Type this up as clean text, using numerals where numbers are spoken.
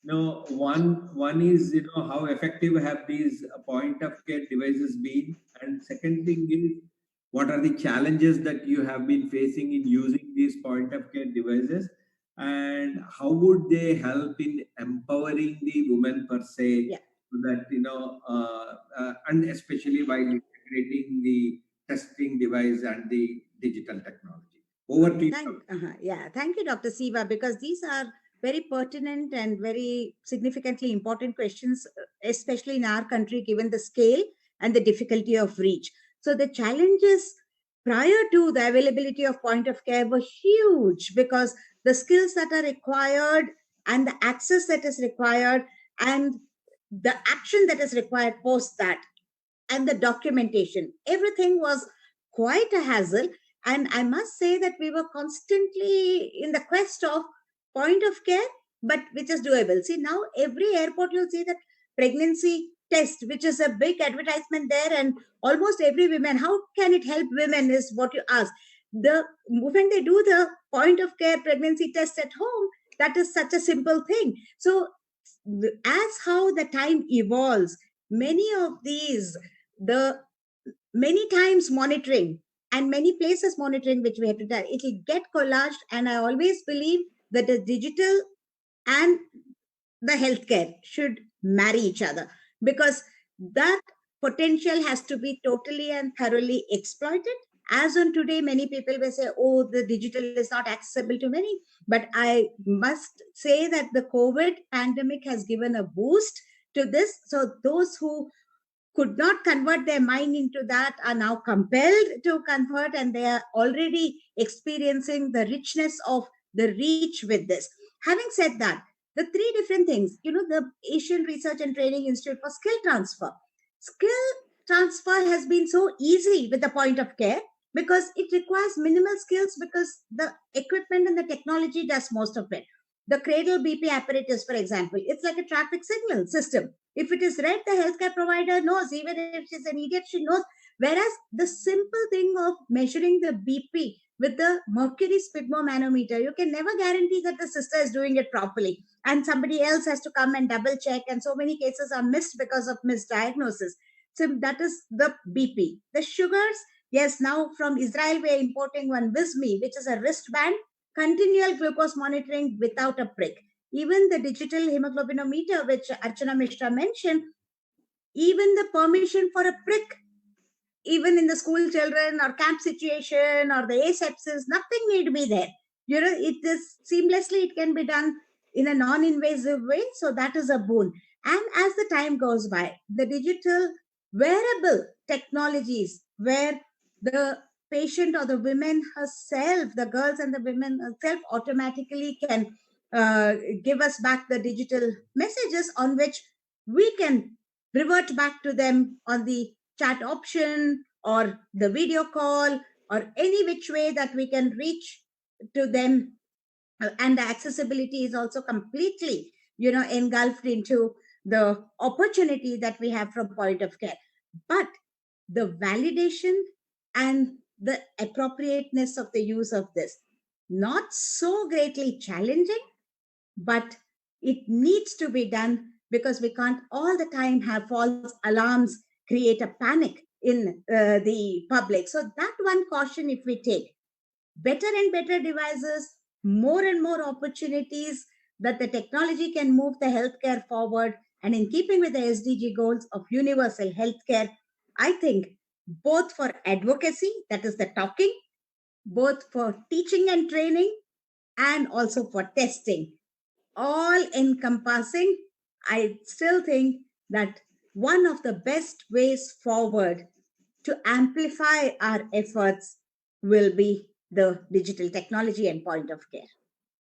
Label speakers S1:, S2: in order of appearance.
S1: No, one is, how effective have these point of care devices been, and second thing is, what are the challenges that you have been facing in using these point of care devices, and how would they help in empowering the women per se,
S2: Yeah.
S1: so that and especially while integrating the testing device and the digital technology. Over to you.
S2: Yeah, thank you, Dr. Siva, because these are very pertinent and very significantly important questions, especially in our country, given the scale and the difficulty of reach. So the challenges prior to the availability of point of care were huge, because the skills that are required and the access that is required and the action that is required post that, and the documentation, everything was quite a hassle. And I must say that we were constantly in the quest of point of care, but which is doable. See, now every airport you'll see that pregnancy test, which is a big advertisement there, and almost every woman, how can it help women is what you ask. The when they do the point of care pregnancy test at home, that is such a simple thing. So as how the time evolves, many of these, the many times monitoring and many places monitoring which we have to do, it will get collaged. And I always believe that the digital and the healthcare should marry each other, because that potential has to be totally and thoroughly exploited. As on today, many people will say, oh, the digital is not accessible to many. But I must say that the COVID pandemic has given a boost to this. So those who could not convert their mind into that are now compelled to convert, and they are already experiencing the richness of the reach with this. Having said that, the three different things, the Asian Research and Training Institute for skill transfer has been so easy with the point of care, because it requires minimal skills, because the equipment and the technology does most of it. The cradle BP apparatus, for example, it's like a traffic signal system. If it is red, the healthcare provider knows. Even if she's an idiot, she knows. Whereas the simple thing of measuring the BP with the mercury sphygmomanometer, you can never guarantee that the sister is doing it properly. And somebody else has to come and double check. And so many cases are missed because of misdiagnosis. So that is the BP. The sugars, yes, now from Israel, we are importing one Visme, which is a wristband, continual glucose monitoring without a prick. Even the digital hemoglobinometer, which Archana Mishra mentioned, even the permission for a prick, even in the school children or camp situation or the asepsis, nothing need be there. It is seamlessly, it can be done in a non-invasive way. So that is a boon. And as the time goes by, the digital wearable technologies, where the patient or the women herself, the girls and the women herself automatically can give us back the digital messages, on which we can revert back to them on the chat option or the video call, or any which way that we can reach to them. And the accessibility is also completely engulfed into the opportunity that we have from point of care. But the validation and the appropriateness of the use of this, not so greatly challenging, but it needs to be done, because we can't all the time have false alarms create a panic in the public. So that one caution, if we take better and better devices, more and more opportunities that the technology can move the healthcare forward, and in keeping with the SDG goals of universal healthcare, I think both for advocacy, that is the talking, both for teaching and training, and also for testing, all encompassing, I still think that one of the best ways forward to amplify our efforts will be the digital technology and point of care.